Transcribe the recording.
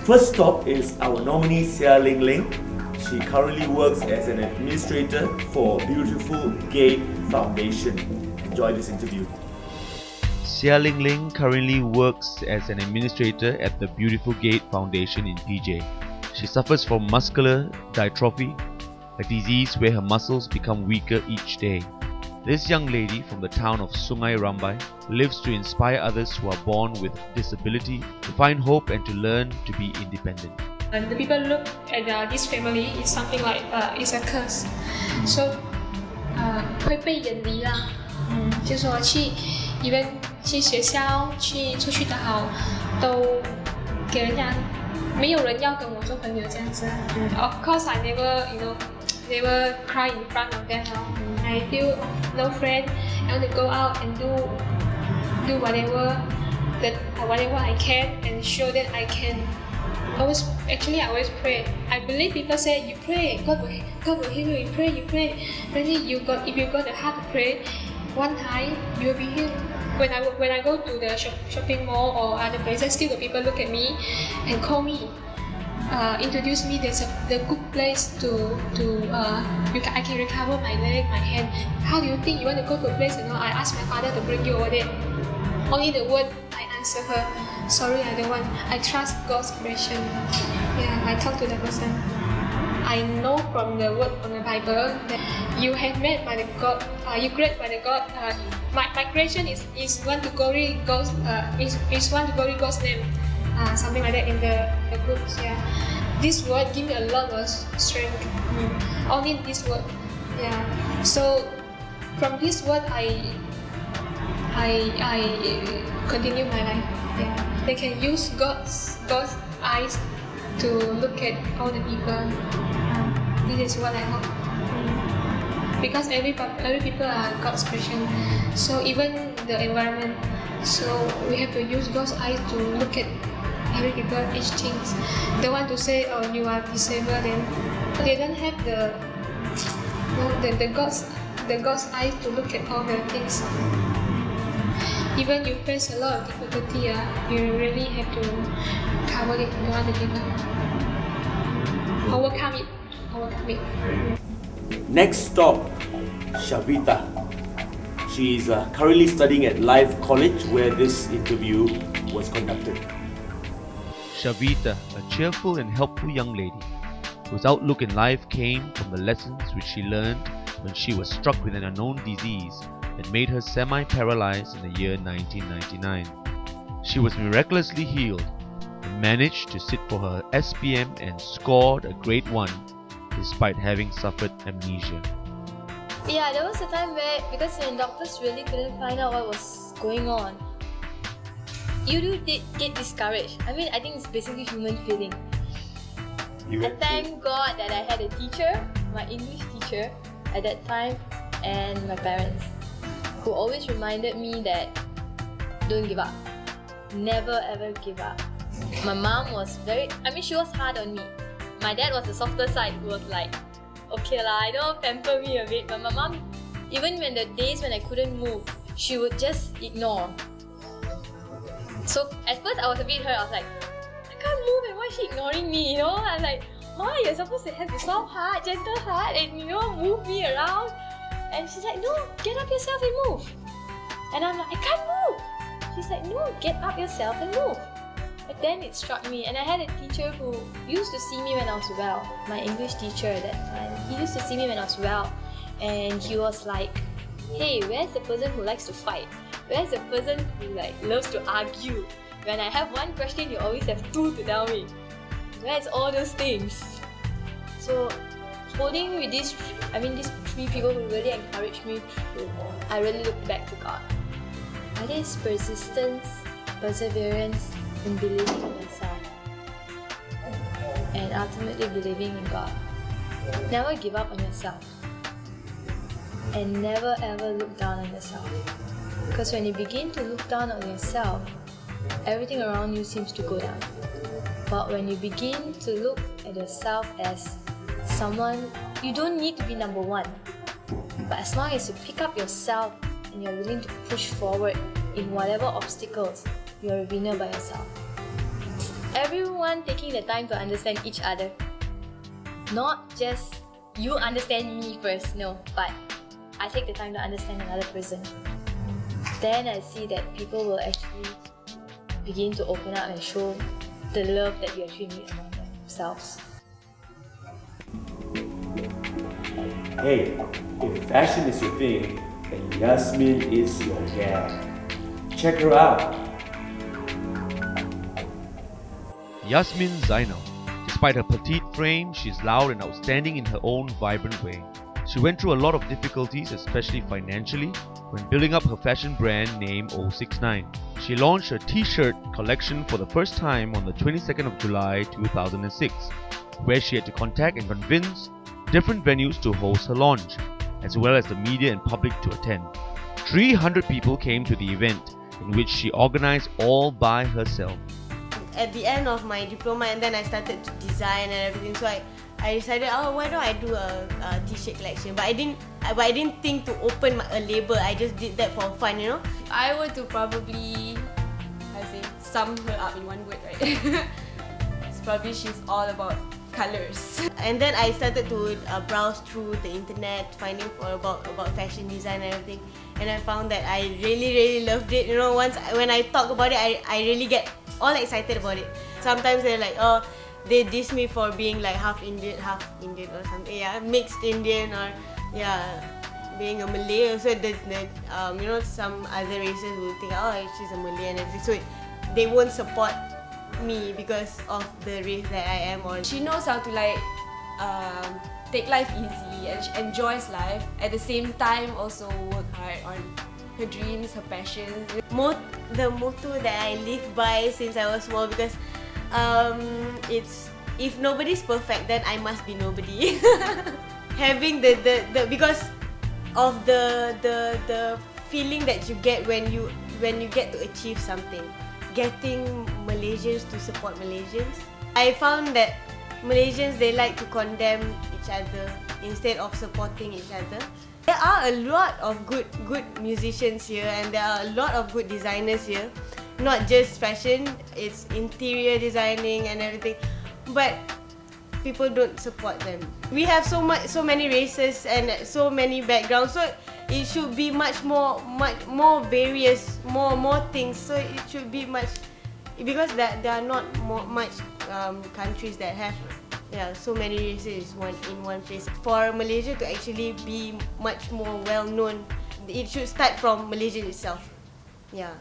First stop is our nominee Sia Ling Ling. She currently works as an administrator for Beautiful Gate Foundation. Enjoy this interview. Sia Ling Ling currently works as an administrator at the Beautiful Gate Foundation in PJ. She suffers from muscular dystrophy, a disease where her muscles become weaker each day. This young lady from the town of Sungai Rambai lives to inspire others who are born with disability to find hope and to learn to be independent. And the people look at this family, it's something like it's a curse. So 会被远离啦，就说去 even 去学校出去的好，都给人家没有人要跟我做朋友这样子。Of course I never cry in front of them. I feel no friend. I want to go out and do whatever I can and show that I can. I always pray. I believe people say you pray, God will heal you. You pray. Really, if you got the heart to pray, one time you will be healed. When I go to the shopping mall or other places, still the people look at me and call me. Introduce me. There's the good place I can recover my leg, my hand. How do you think you want to go to a place? I ask my father to bring you over there. Only the word I answer her. Sorry, I don't want. I trust God's creation. Yeah, I talk to the person. I know from the word from the Bible that you have made by the God. You create by the God. My creation is one to glory God's. Is one to glory God's name. Something like that in the books. Yeah, this word give me a lot of strength. Only this word. Yeah. So from this word, I continue my life. Yeah. They can use God's eyes to look at all the people. This is what I hope. Because every people are God's creation. So even the environment. So we have to use God's eyes to look at every people, each things. They want to say, oh, you are disabled, then they don't have the God's eyes to look at all the things. Even you face a lot of difficulty, you really have to cover it. You want to give up. Overcome it. Next stop, Shavita. She is currently studying at Life College, where this interview was conducted. Shavita, a cheerful and helpful young lady, whose outlook in life came from the lessons which she learned when she was struck with an unknown disease that made her semi-paralyzed in the year 1999. She was miraculously healed and managed to sit for her SPM and scored a grade 1 despite having suffered amnesia. Yeah, there was a time where, because when doctors really couldn't find out what was going on, you do get discouraged. I mean, I think it's basically human feeling. I thank God that I had a teacher, my English teacher at that time, and my parents, who always reminded me that don't give up. Never ever give up. My mom was she was hard on me. My dad was the softer side, who was like, okay lah, pamper me a bit. But my mom, even when the days when I couldn't move, she would just ignore. So at first I was a bit hurt. I was like, I can't move and why is she ignoring me, I'm like, Ma, you're supposed to have the soft heart, gentle heart, and move me around. And she's like, no, get up yourself and move. And I'm like, I can't move. She's like, no, get up yourself and move. But then it struck me, and I had a teacher who used to see me when I was well. My English teacher at that time, he used to see me when I was well, and he was like, hey, where's the person who likes to fight? Where's the person who loves to argue? When I have one question, you always have two to tell me. Where's all those things? So holding with these three people who really encouraged me, I really look back to God. That is persistence, perseverance, and believing in myself, and ultimately believing in God. Never give up on yourself, and never ever look down on yourself. Because when you begin to look down on yourself, everything around you seems to go down. But when you begin to look at yourself as someone, you don't need to be number one. But as long as you pick up yourself and you're willing to push forward in whatever obstacles, you're a winner by yourself. everyone taking the time to understand each other. Not just you understand me first, no, but I take the time to understand another person. Then I see that people will actually begin to open up and show the love that you actually need among themselves. Hey, if fashion is your thing, then Yasmin is your gal. Check her out. Yasmin Zainal. Despite her petite frame, she's loud and outstanding in her own vibrant way. She went through a lot of difficulties, especially financially, when building up her fashion brand named 069. She launched her t-shirt collection for the first time on the 22nd of July 2006, where she had to contact and convince different venues to host her launch, as well as the media and public to attend. 300 people came to the event, in which she organized all by herself. At the end of my diploma, and then I started to design and everything, so I decided, oh, why don't I do a t-shirt collection? But I didn't think to open a label. I just did that for fun, you know. If I were to probably, sum her up in one word, right? It's probably she's all about colors. And then I started to browse through the internet, finding about fashion design and everything, and I found that I really loved it. You know, when I talk about it, I really get all excited about it. Sometimes they're like, oh, they diss me for being like half Indian or something. Yeah, mixed Indian, or yeah, being a Malay. Also, you know, some other races will think, oh, she's a Malay and everything. So they won't support me because of the race that I am. Or she knows how to like take life easy, and she enjoys life. At the same time, also work hard on her dreams, her passions. The motto that I live by since I was small, because it's, if nobody's perfect, then I must be nobody. Having because of the feeling that you get when you get to achieve something. Getting Malaysians to support Malaysians. I found that Malaysians, they like to condemn each other instead of supporting each other. There are a lot of good musicians here, and there are a lot of good designers here. Not just fashion, it's interior designing and everything. But people don't support them. We have so many races and so many backgrounds, so it should be much more various, more things. So it should be much, because there are not much countries that have so many races in one place. For Malaysia to actually be much more well known, it should start from Malaysia itself. Yeah.